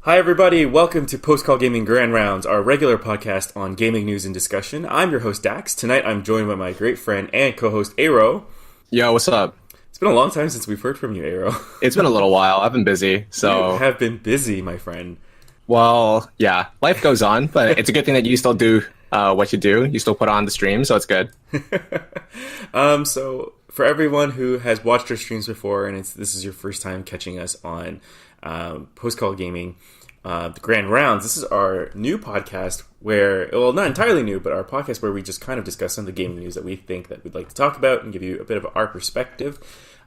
Hi everybody, welcome to Post Call Gaming Grand Rounds, our regular podcast on gaming news and discussion. I'm your host Dax. Tonight I'm joined by my great friend and co-host Ayro. Yo, what's up? It's been a long time since we've heard from you, Ayro. It's been a little while. I've been busy, so... You have been busy, my friend. Well, yeah, life goes on, but it's a good thing that you still do what you do. You still put on the stream, so it's good. So, for everyone who has watched our streams before, and this is your first time catching us on Post Call Gaming, the Grand Rounds, this is our new podcast where, well, not entirely new, but our podcast where we just kind of discuss some of the gaming news that we think that we'd like to talk about and give you a bit of our perspective.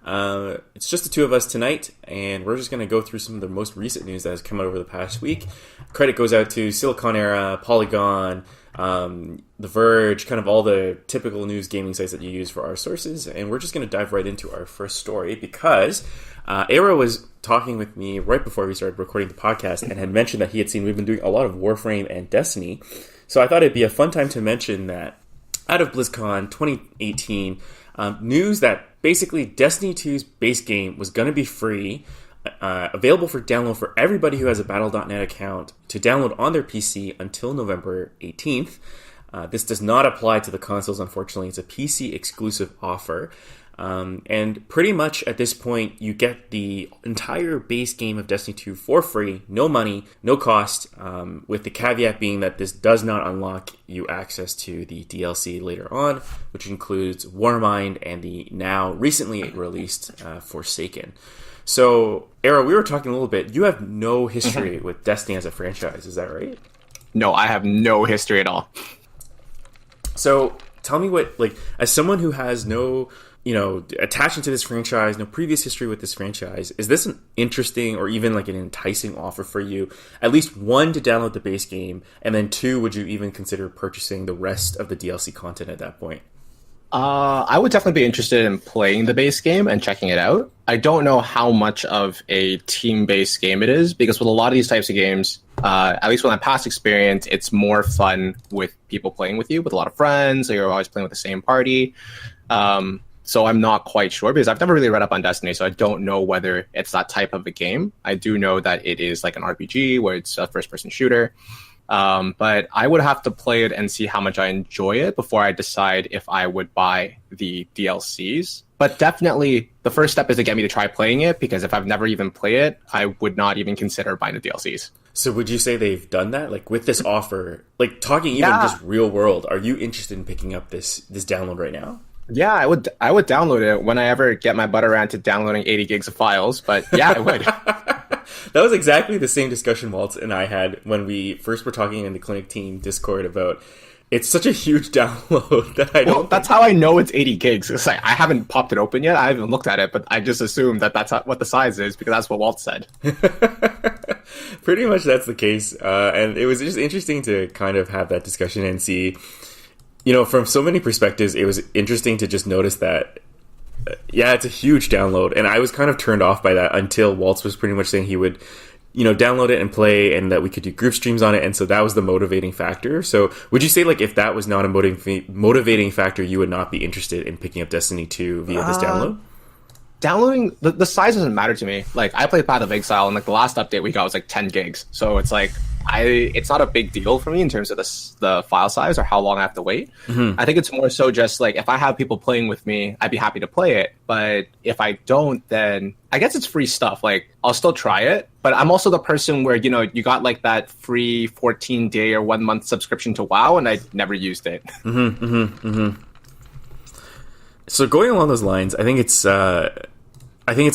It's just the two of us tonight, and we're just going to go through some of the most recent news that has come out over the past week. Credit goes out to Silicon Era, Polygon, The Verge, kind of all the typical news gaming sites that you use for our sources, and we're just going to dive right into our first story because Ayro was talking with me right before we started recording the podcast and had mentioned that he had seen we've been doing a lot of Warframe and Destiny, so I thought it'd be a fun time to mention that out of BlizzCon 2018, news that basically Destiny 2's base game was going to be free, available for download for everybody who has a Battle.net account to download on their PC until November 18th. This does not apply to the consoles, unfortunately. It's a PC exclusive offer. And pretty much at this point, you get the entire base game of Destiny 2 for free, no money, no cost, with the caveat being that this does not unlock you access to the DLC later on, which includes Warmind and the now recently released Forsaken. So, Ayro, we were talking a little bit. You have no history with Destiny as a franchise, is that right? No, I have no history at all. So, tell me what, like, as someone who has no attachment to this franchise, no previous history with this franchise, is this an interesting or even like an enticing offer for you? At least one, to download the base game, and then two, would you even consider purchasing the rest of the DLC content at that point? I would definitely be interested in playing the base game and checking it out. I don't know how much of a team-based game it is, because with a lot of these types of games, at least with my past experience, it's more fun with people playing with you, with a lot of friends, or you're always playing with the same party. So I'm not quite sure because I've never really read up on Destiny, so I don't know whether it's that type of a game. I do know that it is like an RPG where it's a first-person shooter, but I would have to play it and see how much I enjoy it before I decide if I would buy the DLCs. But definitely the first step is to get me to try playing it, because if I've never even played it, I would not even consider buying the DLCs. So would you say they've done that? Like with this offer, like talking even just real world, are you interested in picking up this download right now? Yeah, I would download it when I ever get my butt around to downloading 80 gigs of files, but yeah, I would. That was exactly the same discussion Walt and I had when we first were talking in the Clinic Team Discord about it's such a huge download that I don't... Well, that's how I know it's 80 gigs. It's like, I haven't popped it open yet. I haven't looked at it, but I just assumed that that's what the size is because that's what Walt said. Pretty much that's the case. And it was just interesting to kind of have that discussion and see... from so many perspectives, it was interesting to just notice that, it's a huge download. And I was kind of turned off by that until Waltz was pretty much saying he would, download it and play and that we could do group streams on it. And so that was the motivating factor. So would you say, like, if that was not a motivating factor, you would not be interested in picking up Destiny 2 via this download? Downloading, the size doesn't matter to me. Like, I played Path of Exile, and like the last update we got was like 10 gigs. So it's like, it's not a big deal for me in terms of the file size or how long I have to wait. Mm-hmm. I think it's more so just like if I have people playing with me, I'd be happy to play it. But if I don't, then I guess it's free stuff. Like, I'll still try it. But I'm also the person where, you got like that free 14-day or 1 month subscription to WoW, and I never used it. Mm-hmm, mm-hmm, mm-hmm. So going along those lines, I think it's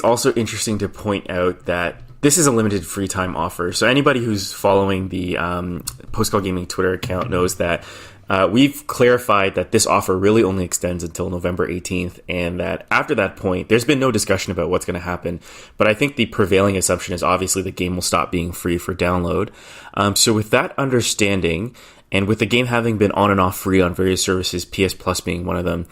also interesting to point out that this is a limited free time offer. So anybody who's following the Post Call Gaming Twitter account knows that we've clarified that this offer really only extends until November 18th, and that after that point, there's been no discussion about what's going to happen. But I think the prevailing assumption is obviously the game will stop being free for download. So with that understanding, and with the game having been on and off free on various services, PS Plus being one of them,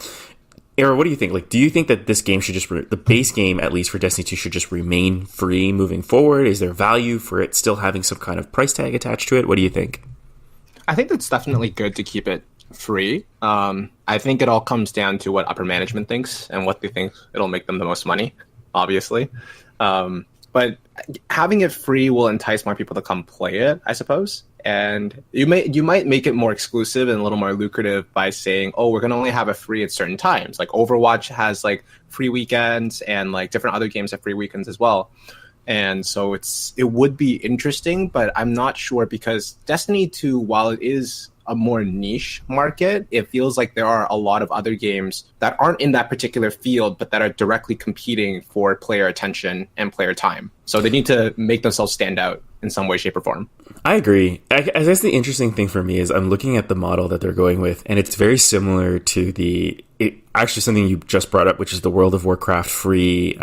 Ayro, what do you think? Like, do you think that this game should just, the base game, at least for Destiny 2, should just remain free moving forward? Is there value for it still having some kind of price tag attached to it? What do you think? I think it's definitely good to keep it free. I think it all comes down to what upper management thinks and what they think it'll make them the most money, obviously. But but having it free will entice more people to come play it, I suppose. And you might make it more exclusive and a little more lucrative by saying, oh, we're going to only have it free at certain times. Like Overwatch has like free weekends, and like different other games have free weekends as well. And so it would be interesting, but I'm not sure, because Destiny 2, while it is a more niche market, it feels like there are a lot of other games that aren't in that particular field, but that are directly competing for player attention and player time. So they need to make themselves stand out in some way, shape, or form. I agree. I guess the interesting thing for me is I'm looking at the model that they're going with, and it's very similar to actually something you just brought up, which is the World of Warcraft free.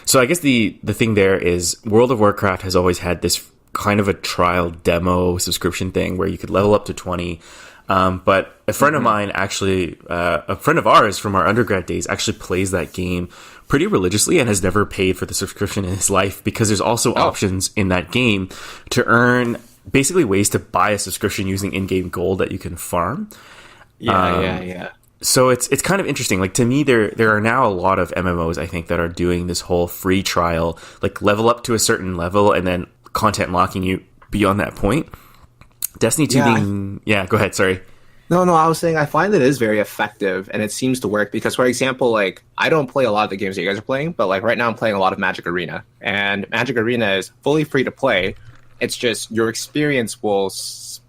So I guess the thing there is World of Warcraft has always had this kind of a trial demo subscription thing where you could level up to 20. But a friend of mine, actually, a friend of ours from our undergrad days, actually plays that game pretty religiously and has never paid for the subscription in his life, because there's also options in that game to earn basically ways to buy a subscription using in-game gold that you can farm. Yeah. So it's kind of interesting. Like, to me, there are now a lot of MMOs, I think, that are doing this whole free trial, like level up to a certain level and then content locking you beyond that point. Destiny 2 being... Yeah, go ahead, sorry. No, I was saying I find that it is very effective, and it seems to work because, for example, like, I don't play a lot of the games that you guys are playing, but like right now I'm playing a lot of Magic Arena, and Magic Arena is fully free to play. It's just your experience will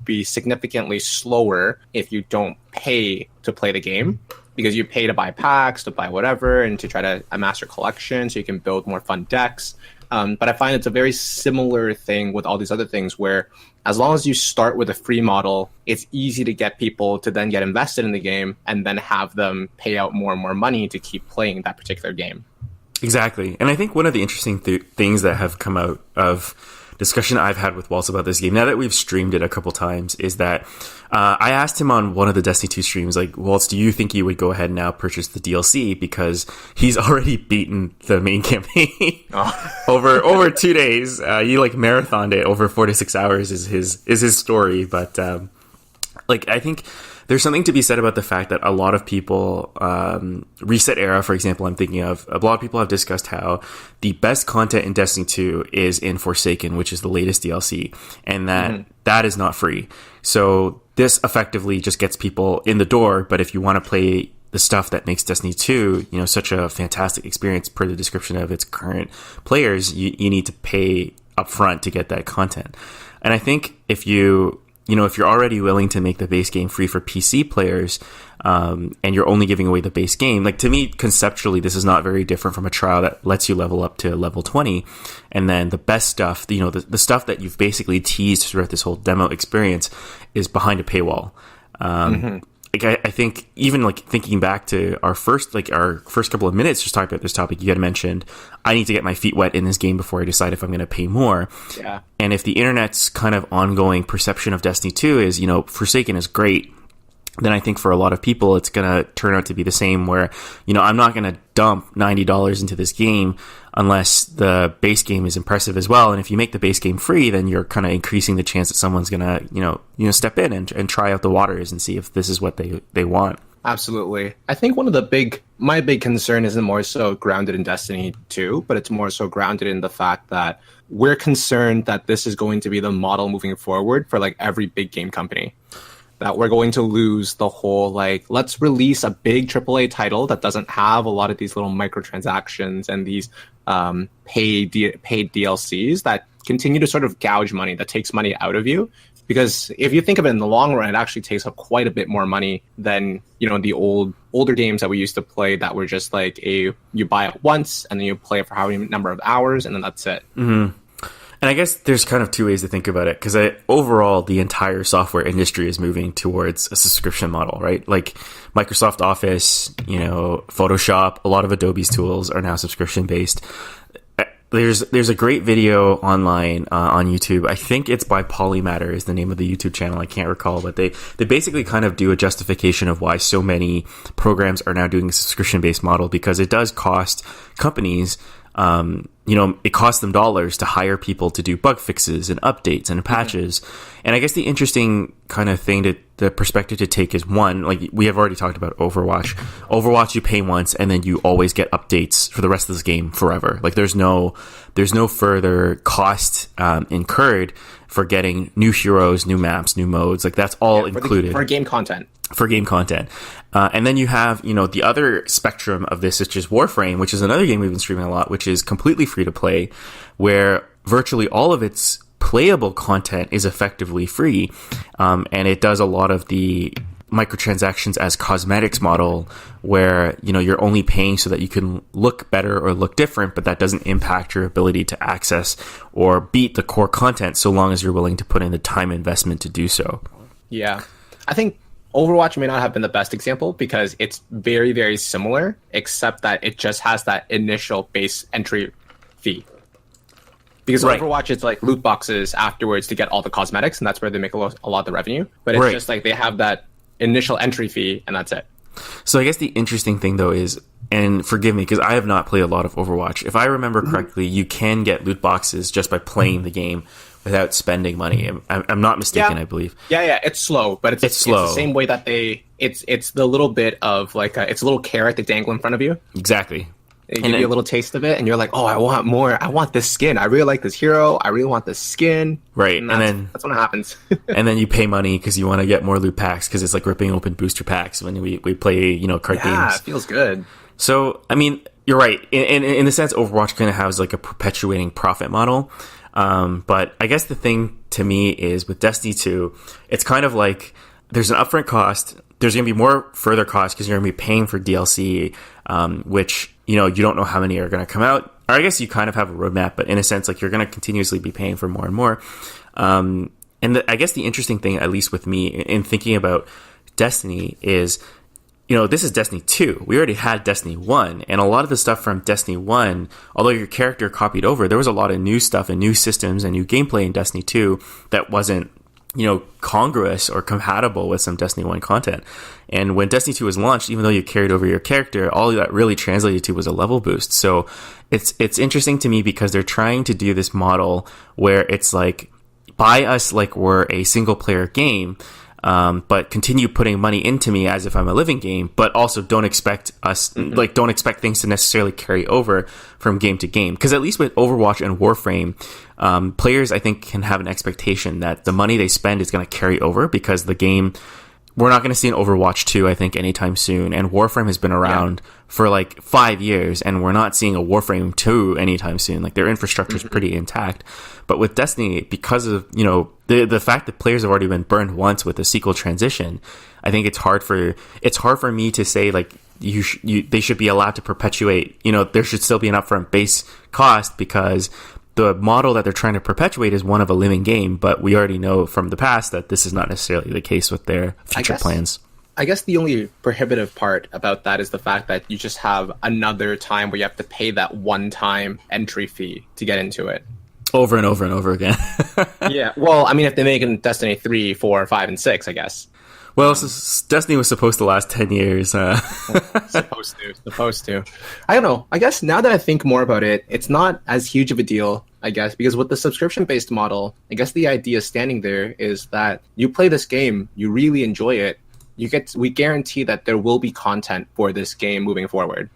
be significantly slower if you don't pay to play the game, because you pay to buy packs, to buy whatever, and to try to amass your collection so you can build more fun decks. But I find it's a very similar thing with all these other things, where as long as you start with a free model, it's easy to get people to then get invested in the game and then have them pay out more and more money to keep playing that particular game. Exactly. And I think one of the interesting things that have come out of discussion I've had with Waltz about this game, now that we've streamed it a couple times, is that I asked him on one of the Destiny 2 streams, like, Waltz, do you think you would go ahead and now purchase the DLC? Because he's already beaten the main campaign over 2 days. He like marathoned it over 4 to 6 hours is his story. But like, I think there's something to be said about the fact that a lot of people, Reset Era, for example, I'm thinking of, a lot of people have discussed how the best content in Destiny 2 is in Forsaken, which is the latest DLC, and that is not free. So this effectively just gets people in the door, but if you want to play the stuff that makes Destiny 2, such a fantastic experience per the description of its current players, you need to pay upfront to get that content. And I think if you're already willing to make the base game free for PC players, and you're only giving away the base game, like, to me, conceptually, this is not very different from a trial that lets you level up to level 20. And then the best stuff, the stuff that you've basically teased throughout this whole demo experience is behind a paywall. Like, I think even like thinking back to our first couple of minutes just talking about this topic, you had mentioned, I need to get my feet wet in this game before I decide if I'm going to pay more. Yeah. And if the internet's kind of ongoing perception of Destiny 2 is, Forsaken is great, then I think for a lot of people, it's going to turn out to be the same where, I'm not going to dump $90 into this game unless the base game is impressive as well. And if you make the base game free, then you're kind of increasing the chance that someone's going to, step in and try out the waters and see if this is what they want. Absolutely. I think one of my big concern isn't more so grounded in Destiny 2, but it's more so grounded in the fact that we're concerned that this is going to be the model moving forward for like every big game company. That we're going to lose the whole, like, let's release a big AAA title that doesn't have a lot of these little microtransactions and these paid DLCs that continue to sort of gouge money, that takes money out of you. Because if you think of it in the long run, it actually takes up quite a bit more money than, the older games that we used to play that were just like you buy it once and then you play it for however many number of hours and then that's it. Mm-hmm. And I guess there's kind of two ways to think about it, because overall, the entire software industry is moving towards a subscription model, right? Like Microsoft Office, Photoshop, a lot of Adobe's tools are now subscription-based. There's a great video online on YouTube. I think it's by Polymatter is the name of the YouTube channel. I can't recall, but they basically kind of do a justification of why so many programs are now doing a subscription-based model, because it does cost companies it costs them dollars to hire people to do bug fixes and updates and patches. And I guess the interesting kind of thing the perspective to take is, one, like we have already talked about Overwatch. Overwatch, you pay once and then you always get updates for the rest of this game forever. Like there's no further cost incurred for getting new heroes, new maps, new modes. Like that's all included for game content. And then you have, the other spectrum of this, which is Warframe, which is another game we've been streaming a lot, which is completely free to play, where virtually all of its playable content is effectively free. And it does a lot of the microtransactions as cosmetics model, where, you're only paying so that you can look better or look different, but that doesn't impact your ability to access or beat the core content so long as you're willing to put in the time investment to do so. Yeah. I think Overwatch may not have been the best example because it's very, very similar, except that it just has that initial base entry fee. Because Overwatch, it's like loot boxes afterwards to get all the cosmetics, and that's where they make a lot of the revenue. But it's just like they have that initial entry fee, and that's it. So I guess the interesting thing, though, is, and forgive me, because I have not played a lot of Overwatch. If I remember correctly, you can get loot boxes just by playing the game without spending money. I'm not mistaken, I believe. Yeah, it's slow, but it's slow. It's the same way that it's the little bit of like, it's a little carrot they dangle in front of you. Exactly. They give you a little taste of it, and you're like, oh, I want more. I want this skin. I really like this hero. I really want this skin. Right. And then that's when it happens. And then you pay money because you want to get more loot packs, because it's like ripping open booster packs when we play, card games. Yeah, it feels good. So, I mean, you're right. In the sense, Overwatch kind of has like a perpetuating profit model. But I guess the thing to me is with Destiny 2, it's kind of like there's an upfront cost. There's going to be more further cost because you're going to be paying for DLC, which, you don't know how many are going to come out. Or I guess you kind of have a roadmap, but in a sense, like you're going to continuously be paying for more and more. I guess the interesting thing, at least with me, in thinking about Destiny is, this is Destiny 2. We already had Destiny 1, and a lot of the stuff from Destiny 1, although your character copied over, there was a lot of new stuff and new systems and new gameplay in Destiny 2 that wasn't, congruous or compatible with some Destiny 1 content. And when Destiny 2 was launched, even though you carried over your character, all that really translated to was a level boost. So it's interesting to me because they're trying to do this model where it's like, buy us like we're a single player game, but continue putting money into me as if I'm a living game, but also don't expect things to necessarily carry over from game to game. Because at least with Overwatch and Warframe, players, I think, can have an expectation that the money they spend is going to carry over, because the game, we're not going to see an Overwatch 2, I think, anytime soon. And Warframe has been around for like 5 years, and we're not seeing a Warframe 2 anytime soon. Like their infrastructure is pretty intact. But with Destiny, because of, the fact that players have already been burned once with the sequel transition, I think it's hard for me to say like they should be allowed to perpetuate, there should still be an upfront base cost, because the model that they're trying to perpetuate is one of a living game, but we already know from the past that this is not necessarily the case with their future plans. I guess the only prohibitive part about that is the fact that you just have another time where you have to pay that one-time entry fee to get into it. Over and over and over again. Yeah, well, I mean, if they make it Destiny 3, 4, 5, and 6, I guess. Well, Destiny was supposed to last 10 years. Supposed to. I don't know. I guess now that I think more about it, it's not as huge of a deal, I guess, because with the subscription-based model, I guess the idea standing there is that you play this game, you really enjoy it, we guarantee that there will be content for this game moving forward.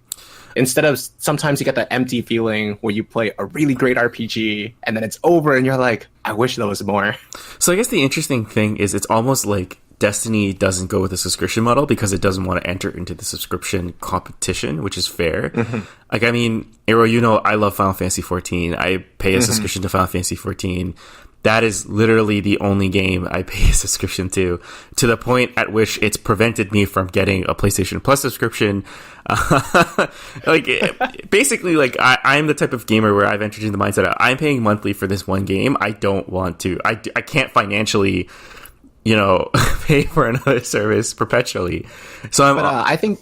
Instead of sometimes you get that empty feeling where you play a really great RPG and then it's over and you're like, I wish there was more. So I guess the interesting thing is it's almost like Destiny doesn't go with a subscription model because it doesn't want to enter into the subscription competition, which is fair. Mm-hmm. Like, I mean, Ayro, I love Final Fantasy 14. I pay a subscription to Final Fantasy 14. That is literally the only game I pay a subscription to the point at which it's prevented me from getting a PlayStation Plus subscription. Basically, I'm the type of gamer where I've entered into the mindset of, I'm paying monthly for this one game. I don't want to. I can't financially, pay for another service perpetually. So I think,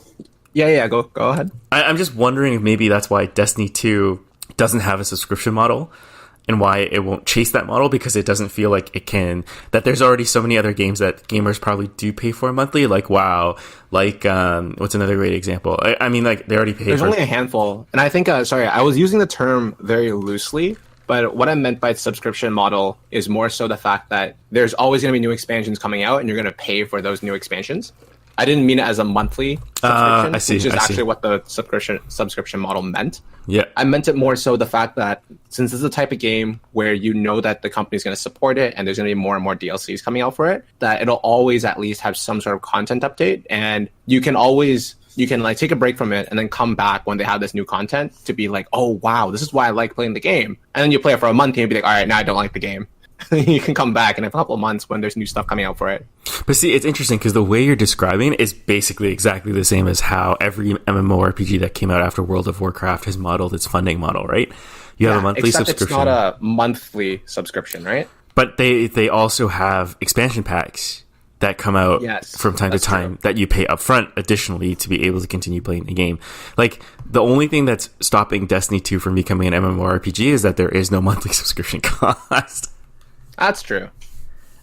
go ahead. I'm just wondering if maybe that's why Destiny 2 doesn't have a subscription model, and why it won't chase that model, because it doesn't feel like it can, that there's already so many other games that gamers probably do pay for monthly, like WoW, what's another great example? I mean, they already pay There's only a handful. And I think, I was using the term very loosely, But what I meant by the subscription model is more so the fact that there's always going to be new expansions coming out, and you're going to pay for those new expansions. I didn't mean it as a monthly subscription, which is actually what the subscription model meant. Yeah, I meant it more so the fact that since this is a type of game where you know that the company is going to support it and there's going to be more and more DLCs coming out for it, that it'll always at least have some sort of content update, and you can like take a break from it and then come back when they have this new content to be like, oh wow, this is why I like playing the game. And then you play it for a month and you'll be like, all right, now I don't like the game. You can come back in a couple of months when there's new stuff coming out for it. But see, it's interesting because the way you're describing it is basically exactly the same as how every MMORPG that came out after World of Warcraft has modeled its funding model, right? You have a monthly subscription. It's not a monthly subscription, right? But they also have expansion packs that come out from time to time that you pay upfront additionally to be able to continue playing the game. Like, the only thing that's stopping Destiny 2 from becoming an MMORPG is that there is no monthly subscription cost. That's true.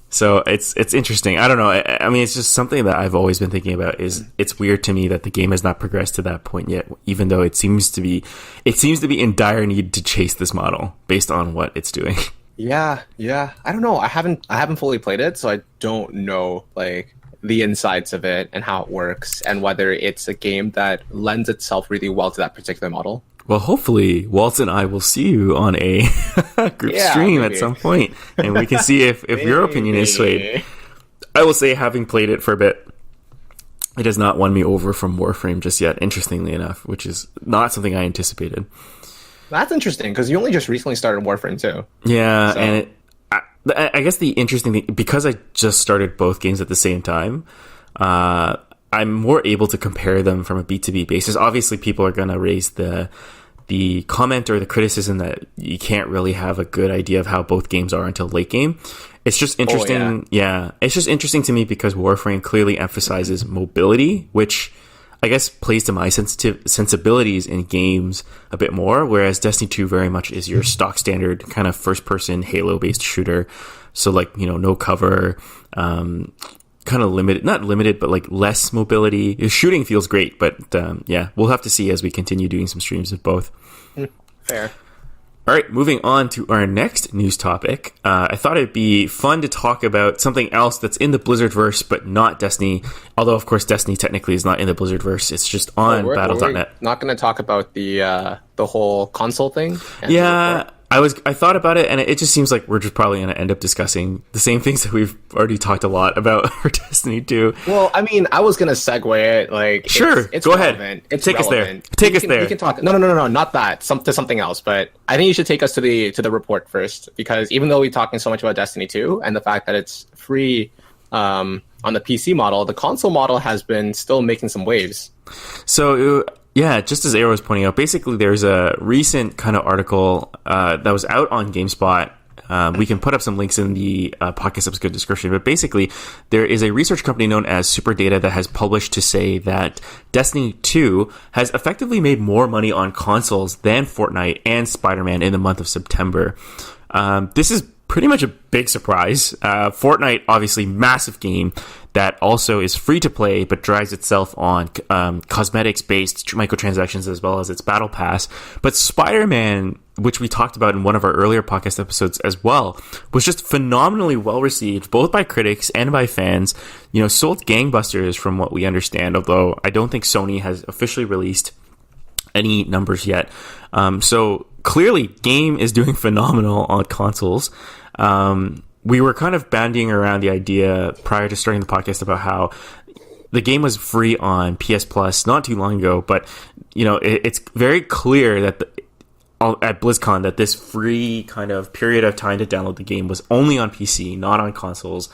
So it's interesting. I don't know. I mean, it's just something that I've always been thinking about. Is it's weird to me that the game has not progressed to that point yet, even though it seems to be in dire need to chase this model based on what it's doing. Yeah. I don't know. I haven't fully played it, so I don't know like the insides of it and how it works and whether it's a game that lends itself really well to that particular model. Well, hopefully, Walt and I will see you on a group stream at some point, and we can see if your opinion is swayed. I will say, having played it for a bit, it has not won me over from Warframe just yet, interestingly enough, which is not something I anticipated. That's interesting, because you only just recently started Warframe, too. Yeah, so. And I guess the interesting thing, because I just started both games at the same time, I'm more able to compare them from a B2B basis. Obviously, people are going to raise the comment or the criticism that you can't really have a good idea of how both games are until late game. It's just interesting. Yeah, it's just interesting to me because Warframe clearly emphasizes mobility, which I guess plays to my sensibilities in games a bit more, whereas Destiny 2 very much is your stock standard kind of first-person Halo-based shooter. So, like, no cover, kind of not limited, but like less mobility. The shooting feels great, but we'll have to see as we continue doing some streams of both. Fair. All right, moving on to our next news topic. I thought it'd be fun to talk about something else that's in the Blizzardverse, but not Destiny. Although, of course, Destiny technically is not in the Blizzardverse. It's just on Battle.net. Not going to talk about the whole console thing? Yeah. I thought about it, and it just seems like we're just probably going to end up discussing the same things that we've already talked a lot about for Destiny 2. Well, I mean, I was going to segue it. Like, sure, it's go relevant. ahead. Take us there. Take us there. We can talk. No, not that. To something else. But I think you should take us to the report first, because even though we're talking so much about Destiny 2 and the fact that it's free on the PC model, the console model has been still making some waves. So. Yeah, just as Ayro was pointing out, basically there's a recent kind of article that was out on GameSpot. We can put up some links in the podcast episode description, but basically there is a research company known as Superdata that has published to say that Destiny 2 has effectively made more money on consoles than Fortnite and Spider-Man in the month of September. This is pretty much a big surprise. Fortnite, obviously massive game that also is free to play, but drives itself on cosmetics-based microtransactions as well as its battle pass. But Spider-Man, which we talked about in one of our earlier podcast episodes as well, was just phenomenally well received, both by critics and by fans. Sold gangbusters from what we understand, although I don't think Sony has officially released any numbers yet. So clearly, game is doing phenomenal on consoles. We were kind of bandying around the idea prior to starting the podcast about how the game was free on PS Plus not too long ago, but it's very clear that at BlizzCon that this free kind of period of time to download the game was only on PC, not on consoles.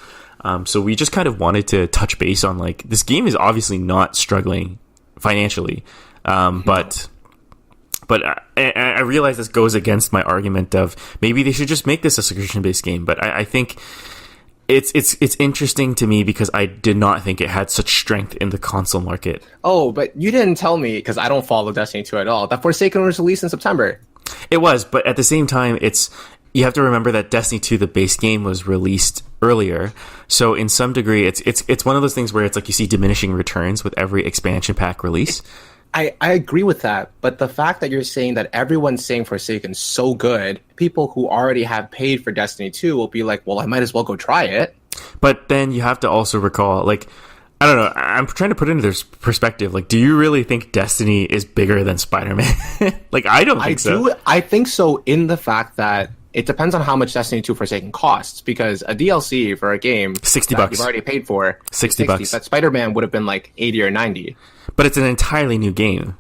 So we just kind of wanted to touch base on, like, this game is obviously not struggling financially, but I realize this goes against my argument of maybe they should just make this a subscription-based game. But I think it's interesting to me because I did not think it had such strength in the console market. Oh, but you didn't tell me, because I don't follow Destiny 2 at all, that Forsaken was released in September. It was, but at the same time, you have to remember that Destiny 2, the base game, was released earlier. So in some degree, it's one of those things where it's like you see diminishing returns with every expansion pack release. I agree with that, but the fact that you're saying that everyone's saying Forsaken's so good, people who already have paid for Destiny 2 will be like, well, I might as well go try it. But then you have to also recall, like, I don't know, I'm trying to put into this perspective. Like, do you really think Destiny is bigger than Spider-Man? Like, I don't think so. I think so in the fact that it depends on how much Destiny 2 Forsaken costs, because a DLC for a game $60 you've already paid for, $60. But Spider-Man would have been like 80 or 90. But it's an entirely new game.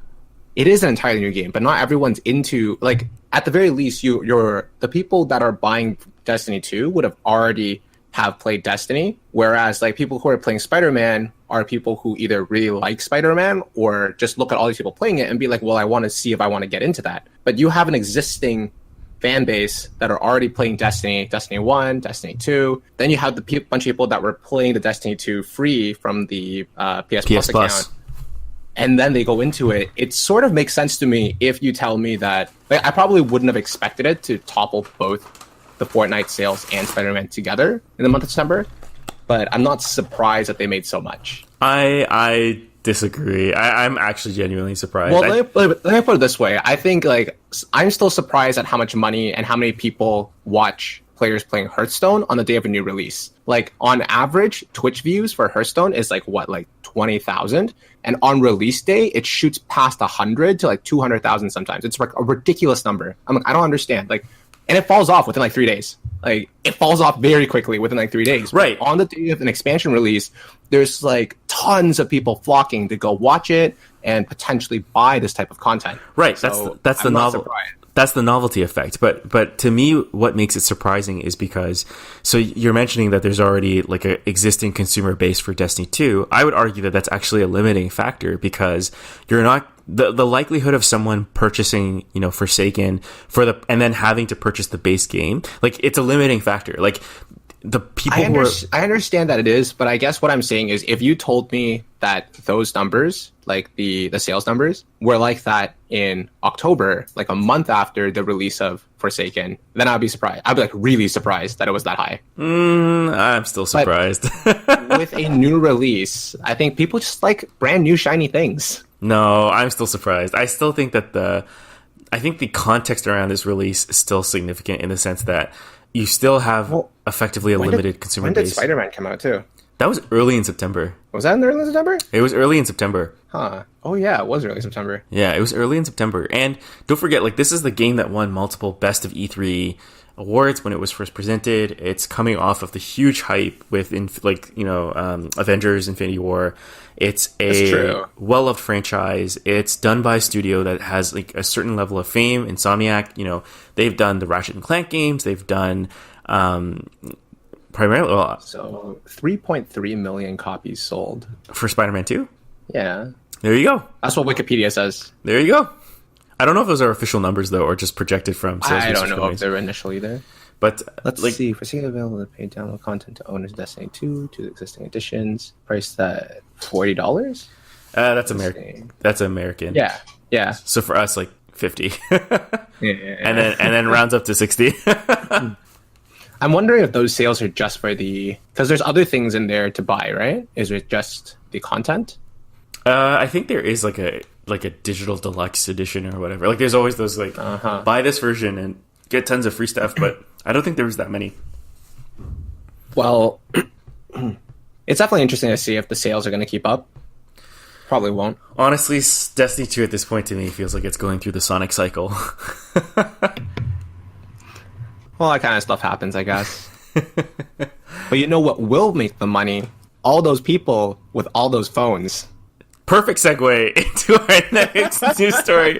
It is an entirely new game, but not everyone's into, like, at the very least, you're the people that are buying Destiny 2 would have already have played Destiny, whereas like people who are playing Spider-Man are people who either really like Spider-Man or just look at all these people playing it and be like, well, I want to see if I want to get into that. But you have an existing fan base that are already playing Destiny 1, Destiny 2. Then you have the bunch of people that were playing the Destiny 2 free from the PS Plus account. And then they go into it. It sort of makes sense to me if you tell me that, like, I probably wouldn't have expected it to topple both the Fortnite sales and Spider-Man together in the month of December, but I'm not surprised that they made so much. I disagree. I'm actually genuinely surprised. Well, let me put it this way. I think, like, I'm still surprised at how much money and how many people watch players playing Hearthstone on the day of a new release. Like, on average, Twitch views for Hearthstone is like 20,000, and on release day it shoots past 100 to like 200,000 sometimes. It's like a ridiculous number. I'm like, I don't understand. Like, and it falls off within like 3 days. Like, it falls off very quickly within like 3 days. Right. But on the day of an expansion release, there's like tons of people flocking to go watch it and potentially buy this type of content. Right. So that's the novel. That's the novelty effect. But to me, what makes it surprising is because, so you're mentioning that there's already like an existing consumer base for Destiny 2. I would argue that that's actually a limiting factor, because you're not, the likelihood of someone purchasing, Forsaken and then having to purchase the base game, like, it's a limiting factor. Like, the people I understand that it is, but I guess what I'm saying is, if you told me that those numbers, like the sales numbers, were like that in October, like a month after the release of Forsaken, then I'd be surprised. I'd be like really surprised that it was that high. I'm still surprised. With a new release, I think people just like brand new shiny things. No, I'm still surprised. I still think that I think the context around this release is still significant, in the sense that you still have effectively a limited consumer base. When did Spider-Man come out too? That was early in September. Was that in early September? It was early in September. Huh. Oh yeah, it was early September. Yeah, it was early in September. And don't forget, like, this is the game that won multiple Best of E3 awards when it was first presented. It's coming off of the huge hype with, Avengers Infinity War. It's a well-loved franchise. It's done by a studio that has like a certain level of fame. Insomniac, they've done the Ratchet and Clank games. They've done primarily... So 3.3 million copies sold. For Spider-Man 2? Yeah. There you go. That's what Wikipedia says. There you go. I don't know if those are official numbers, though, or just projected from sales. I don't know if they're initial either. But let's see. Forsaken available to paid download content to owners of Destiny 2 to the existing editions. Priced at $40. That's American. That's American. Yeah. So for us, like 50. Yeah. And then rounds up to 60. I'm wondering if those sales are just for because there's other things in there to buy, right? Is it just the content? I think there is like a digital deluxe edition or whatever. Like, there's always those like buy this version and get tons of free stuff, but I don't think there was that many. Well, it's definitely interesting to see if the sales are going to keep up. Probably won't. Honestly, Destiny 2 at this point to me feels like it's going through the Sonic cycle. Well, that kind of stuff happens, I guess. But you know what will make the money? All those people with all those phones. Perfect segue into our next news story.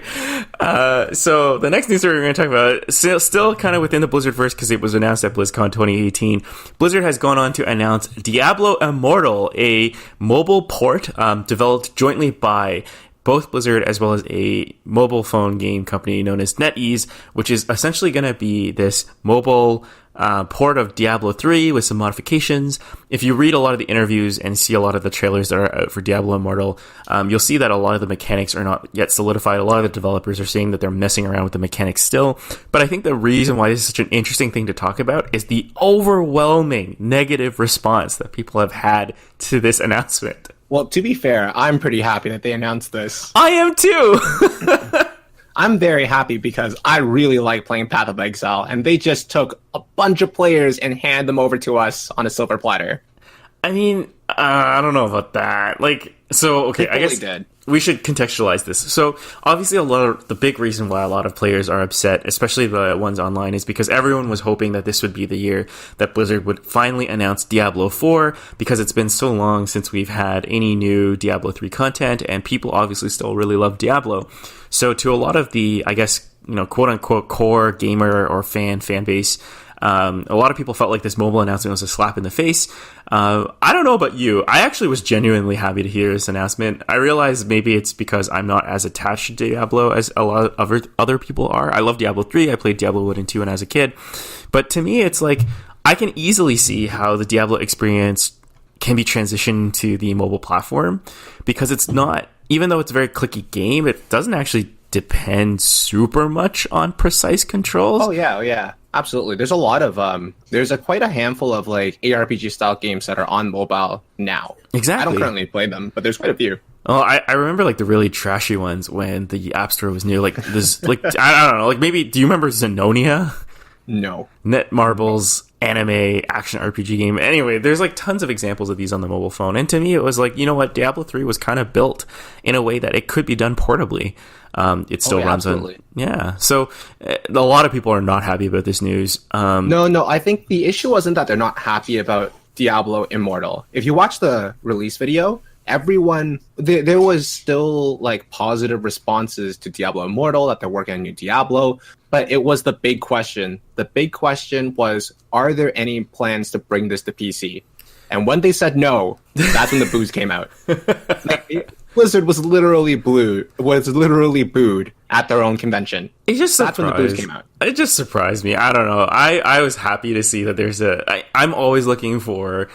So the next news story we're going to talk about, still kind of within the Blizzardverse, because it was announced at BlizzCon 2018. Blizzard has gone on to announce Diablo Immortal, a mobile port developed jointly by both Blizzard as well as a mobile phone game company known as NetEase, which is essentially going to be this mobile port of Diablo 3 with some modifications. If you read a lot of the interviews and see a lot of the trailers that are out for Diablo Immortal, you'll see that a lot of the mechanics are not yet solidified. A lot of the developers are saying that they're messing around with the mechanics still. But I think the reason why this is such an interesting thing to talk about is the overwhelming negative response that people have had to this announcement. Well, to be fair, I'm pretty happy that they announced this. I am too. I'm very happy because I really like playing Path of Exile, and they just took a bunch of players and hand them over to us on a silver platter. I mean, I don't know about that. Like, so, okay, I guess we should contextualize this. So, obviously, the big reason why a lot of players are upset, especially the ones online, is because everyone was hoping that this would be the year that Blizzard would finally announce Diablo 4, because it's been so long since we've had any new Diablo 3 content, and people obviously still really love Diablo. So, to a lot of the, I guess, quote-unquote core gamer or fan base, a lot of people felt like this mobile announcement was a slap in the face. I don't know about you. I actually was genuinely happy to hear this announcement. I realize maybe it's because I'm not as attached to Diablo as a lot of other people are. I love Diablo 3. I played Diablo 1 and 2 and as a kid. But to me, it's like, I can easily see how the Diablo experience can be transitioned to the mobile platform, because it's not, even though it's a very clicky game, it doesn't actually depend super much on precise controls. Oh yeah. Absolutely. There's a lot of there's quite a handful of like ARPG style games that are on mobile now. Exactly. I don't currently play them, but there's quite a few. Oh, I remember like the really trashy ones when the App Store was new. Like this, like I don't know. Like maybe, do you remember Zenonia? No. Netmarble's anime action RPG game. Anyway, there's like tons of examples of these on the mobile phone. And to me, it was like, you know what? Diablo 3 was kind of built in a way that it could be done portably. It still runs absolutely. on. Yeah. So a lot of people are not happy about this news. No. I think the issue wasn't that they're not happy about Diablo Immortal. If you watch the release video, everyone, there was still like positive responses to Diablo Immortal, that they're working on new Diablo, but it was the big question. The big question was, are there any plans to bring this to PC? And when they said no, that's when the boos came out. Like, Blizzard was literally booed at their own convention. That's when the boos came out. It just surprised me. I don't know. I was happy to see that there's I'm always looking for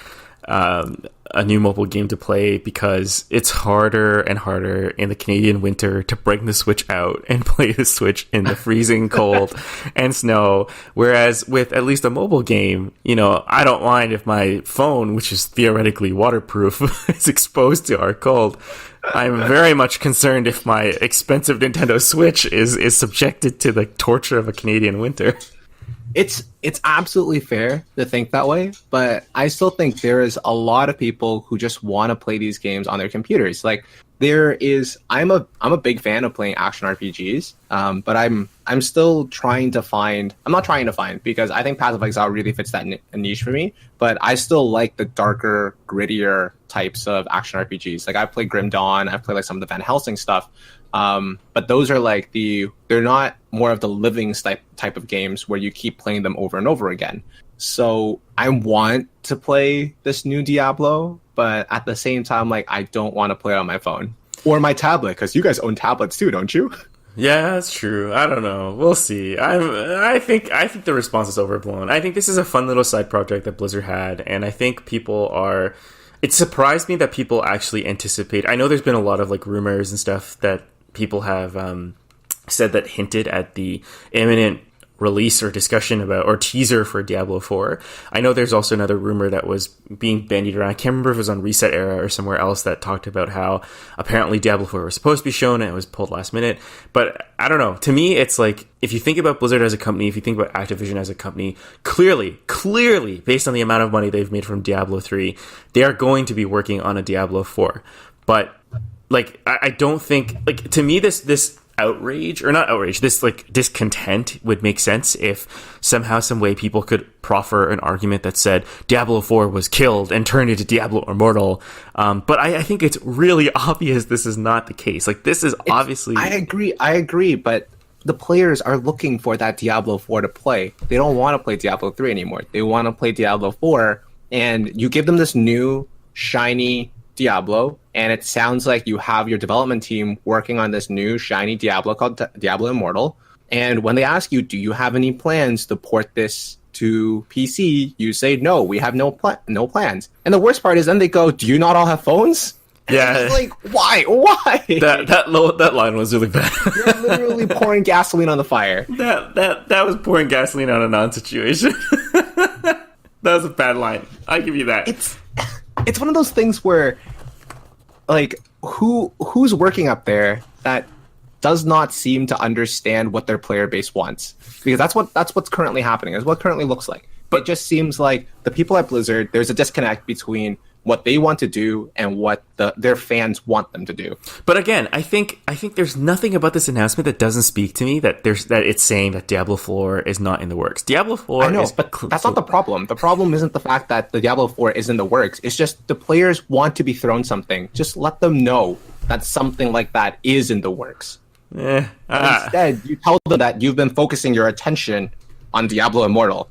a new mobile game to play, because it's harder and harder in the Canadian winter to bring the Switch out and play the Switch in the freezing cold and snow. Whereas with at least a mobile game, I don't mind if my phone, which is theoretically waterproof, is exposed to our cold. I'm very much concerned if my expensive Nintendo Switch is subjected to the torture of a Canadian winter. It's absolutely fair to think that way, but I still think there is a lot of people who just want to play these games on their computers. Like, I'm a big fan of playing action RPGs, but I'm still trying to find. I'm not trying to find, because I think Path of Exile really fits that niche for me. But I still like the darker, grittier types of action RPGs. Like, I've played Grim Dawn, I've played like some of the Van Helsing stuff. But those are like they're not more of the living type of games where you keep playing them over and over again. So I want to play this new Diablo, but at the same time, like, I don't want to play it on my phone or my tablet, because you guys own tablets too, don't you? Yeah, that's true. I don't know. We'll see. I think the response is overblown. I think this is a fun little side project that Blizzard had, and I think people are. It surprised me that people actually anticipate. I know there's been a lot of like rumors and stuff that people have said that hinted at the imminent release or discussion about, or teaser for Diablo 4. I know there's also another rumor that was being bandied around. I can't remember if it was on Reset Era or somewhere else, that talked about how apparently Diablo 4 was supposed to be shown and it was pulled last minute. But I don't know. To me, it's like, if you think about Blizzard as a company, if you think about Activision as a company, clearly, based on the amount of money they've made from Diablo 3, they are going to be working on a Diablo 4. But like, I don't think, like, to me, this outrage, or not outrage, this like discontent would make sense if somehow, some way, people could proffer an argument that said Diablo 4 was killed and turned into Diablo Immortal. But I think it's really obvious this is not the case. Like, this is obviously. I agree, but the players are looking for that Diablo 4 to play. They don't want to play Diablo 3 anymore. They want to play Diablo 4, and you give them this new, shiny Diablo, and it sounds like you have your development team working on this new shiny Diablo called Diablo Immortal. And when they ask you, do you have any plans to port this to PC, you say, no, we have no plans. And the worst part is, then they go, do you not all have phones? Yeah. It's like, why? That line was really bad. You're literally pouring gasoline on the fire. That was pouring gasoline on a non-situation. That was a bad line. I give you that. It's one of those things where like who's working up there that does not seem to understand what their player base wants, because that's what's currently happening. Is what currently looks like. But it just seems like the people at Blizzard, there's a disconnect between what they want to do and what their fans want them to do. But again, I think there's nothing about this announcement that doesn't speak to me that it's saying that Diablo 4 is not in the works. Diablo 4 I know, but that's not the problem. The problem isn't the fact that the Diablo 4 is in the works. It's just the players want to be thrown something. Just let them know that something like that is in the works. Instead, you tell them that you've been focusing your attention on Diablo Immortal,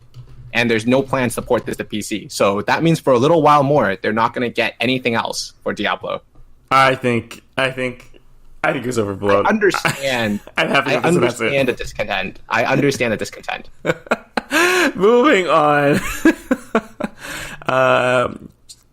and there's no plan to support this to PC. So that means for a little while more, they're not going to get anything else for Diablo. I think it's overblown. I understand. I understand the discontent. I understand the discontent. Moving on.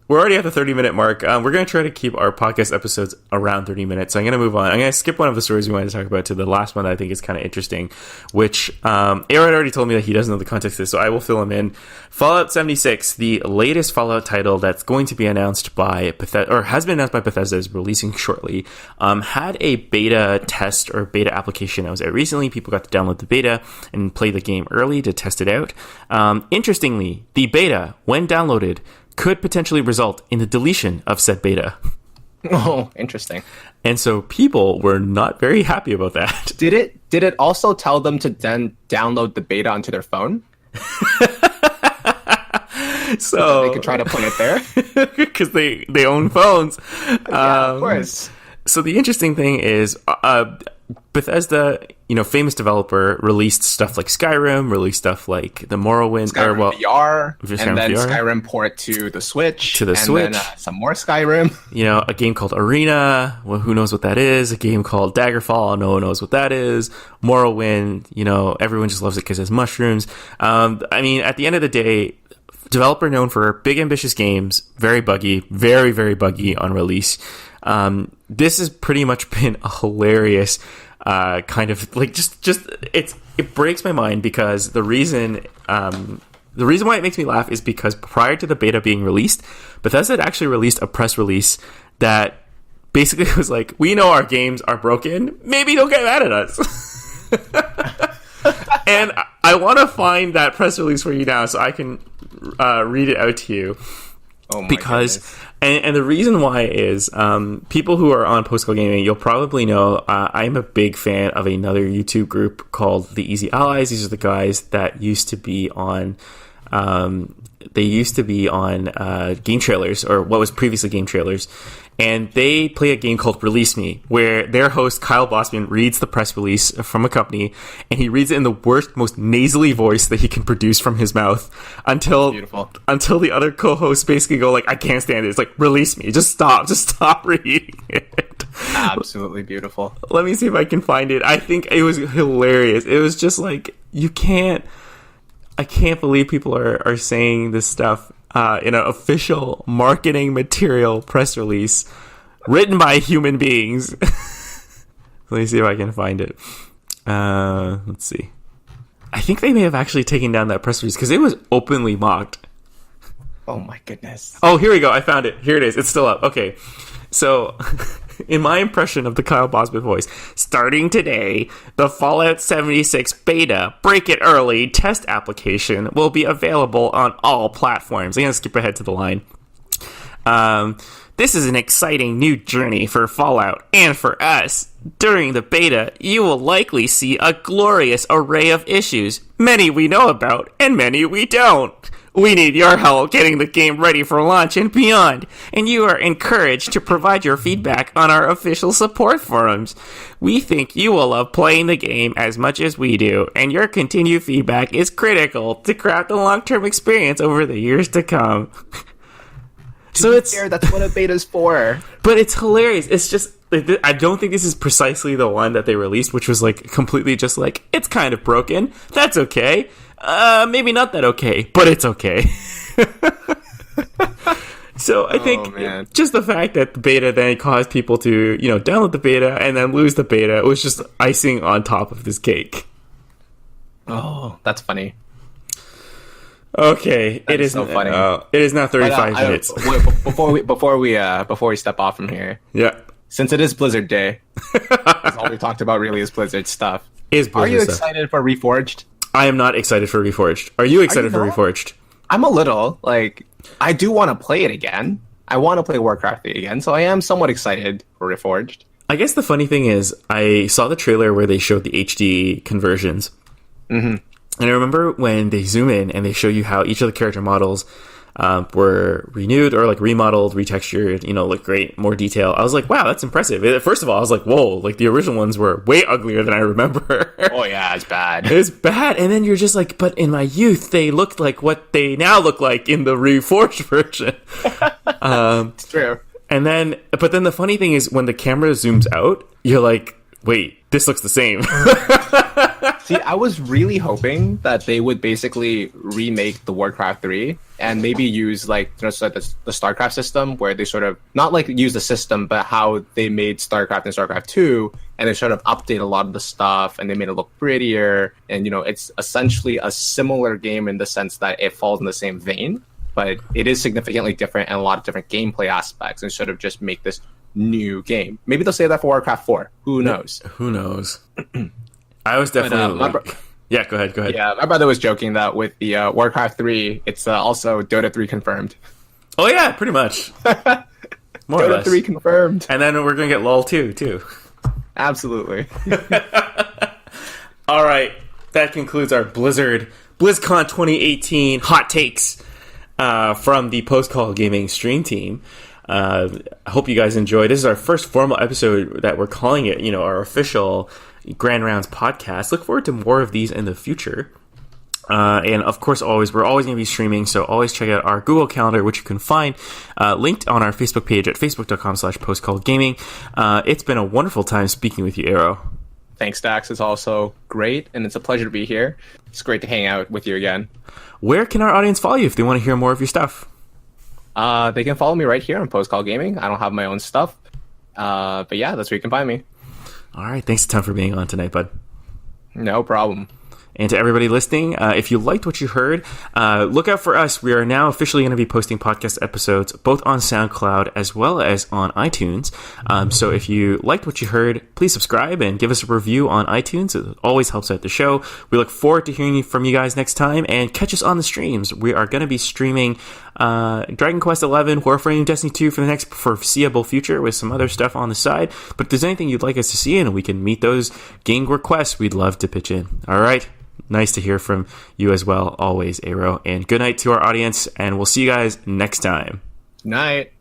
We're already at the 30-minute mark. We're going to try to keep our podcast episodes around 30 minutes. So I'm going to move on. I'm going to skip one of the stories we wanted to talk about to the last one that I think is kind of interesting, which Aaron already told me that he doesn't know the context of this, so I will fill him in. Fallout 76, the latest Fallout title that's going to be announced by Bethesda, or has been announced by Bethesda, is releasing shortly, had a beta test or beta application that was out recently. People got to download the beta and play the game early to test it out. Interestingly, the beta, when downloaded, could potentially result in the deletion of said beta. Oh, interesting. And so people were not very happy about that. Did it also tell them to then download the beta onto their phone? So they could try to put it there? Because they own phones. Yeah, of course. So the interesting thing is Bethesda, famous developer, released stuff like Skyrim, released stuff like the Morrowind, Skyrim VR, and then VR. Skyrim port to the Switch, and then some more Skyrim. A game called Arena, well, who knows what that is? A game called Daggerfall, no one knows what that is. Morrowind, everyone just loves it because it's mushrooms. At the end of the day, developer known for big, ambitious games, very buggy, very, very buggy on release. This has pretty much been a hilarious kind of like it breaks my mind, because the reason why it makes me laugh is because prior to the beta being released, Bethesda had actually released a press release that basically was like, we know our games are broken, maybe don't get mad at us. And I want to find that press release for you now so I can read it out to you. Oh my goodness. And the reason why is people who are on Postcall Gaming, you'll probably know I'm a big fan of another YouTube group called the Easy Allies. These are the guys that used to be on Game Trailers, or what was previously Game Trailers, and they play a game called Release Me, where their host Kyle Bossman reads the press release from a company, and he reads it in the worst, most nasally voice that he can produce from his mouth until the other co-hosts basically go like, I can't stand it. It's like, release me, just stop reading it. Absolutely beautiful. Let me see if I can find it. I think it was hilarious. It was just like, I can't believe people are saying this stuff in an official marketing material press release written by human beings. Let me see if I can find it. Let's see. I think they may have actually taken down that press release because it was openly mocked. Oh my goodness. Oh, here we go. I found it. Here it is. It's still up. Okay. So, in my impression of the Kyle Bosman voice, starting today, the Fallout 76 beta, break it early, test application will be available on all platforms. I'm going to skip ahead to the line. This is an exciting new journey for Fallout and for us. During the beta, you will likely see a glorious array of issues, many we know about and many we don't. We need your help getting the game ready for launch and beyond, and you are encouraged to provide your feedback on our official support forums. We think you will love playing the game as much as we do, and your continued feedback is critical to craft a long-term experience over the years to come. So it's fair, that's what a beta's for. But it's hilarious. It's just, I don't think this is precisely the one that they released, which was like completely just like, it's kind of broken. That's okay. Maybe not that okay, but it's okay. So I think just the fact that the beta then caused people to, download the beta and then lose the beta was just icing on top of this cake. Oh, that's funny. Okay, That is so funny. It is now 35 minutes. Before we step off from here, Yeah. since it is Blizzard Day, that's all we talked about really is Blizzard stuff. Are you excited for Reforged? I am not excited for Reforged. Are you excited for Reforged? I'm a little. Like, I do want to play it again. I want to play WarCraft 3 again, so I am somewhat excited for Reforged. I guess the funny thing is, I saw the trailer where they showed the HD conversions. Mm-hmm. And I remember when they zoom in and they show you how each of the character models were renewed or like remodeled, retextured, look great, more detail. I was like, wow, that's impressive. First of all, I was like, whoa, like the original ones were way uglier than I remember. Oh yeah, it's bad. It's bad. And then you're just like, but in my youth, they looked like what they now look like in the Reforged version. It's true. But then the funny thing is when the camera zooms out, you're like, wait, this looks the same. See, I was really hoping that they would basically remake the WarCraft 3 and maybe use the StarCraft system where they sort of, not like use the system, but how they made StarCraft and StarCraft 2, and they sort of update a lot of the stuff and they made it look prettier. And, it's essentially a similar game in the sense that it falls in the same vein, but it is significantly different and a lot of different gameplay aspects, and sort of just make this new game. Maybe they'll say that for WarCraft 4. Who knows? Who knows? I was definitely yeah, go ahead. Yeah, my brother was joking that with the WarCraft 3, it's also Dota 3 confirmed. Oh yeah, pretty much. More or Dota less. 3 confirmed. And then we're going to get LoL too. Absolutely. All right, that concludes our BlizzCon 2018 hot takes from the Post Call Gaming stream team. I hope you guys enjoyed. This is our first formal episode that we're calling it, our official Grand Rounds podcast. Look forward to more of these in the future. And of course, we're always going to be streaming, so always check out our Google Calendar, which you can find linked on our Facebook page at facebook.com/postcallgaming. It's been a wonderful time speaking with you, Ayro. Thanks, Dax. It's also great, and it's a pleasure to be here. It's great to hang out with you again. Where can our audience follow you if they want to hear more of your stuff? They can follow me right here on Post Call Gaming. I don't have my own stuff, but yeah, that's where you can find me. All right, thanks a ton for being on tonight, bud. No problem. And to everybody listening, if you liked what you heard, look out for us. We are now officially going to be posting podcast episodes both on SoundCloud as well as on iTunes. So if you liked what you heard, please subscribe and give us a review on iTunes. It always helps out the show. We look forward to hearing from you guys next time, and catch us on the streams. We are going to be streaming Dragon Quest XI, Warframe, Destiny 2 for the next foreseeable future with some other stuff on the side. But if there's anything you'd like us to see and we can meet those game requests, we'd love to pitch in. All right. Nice to hear from you as well, always, Ayro. And good night to our audience, and we'll see you guys next time. Night.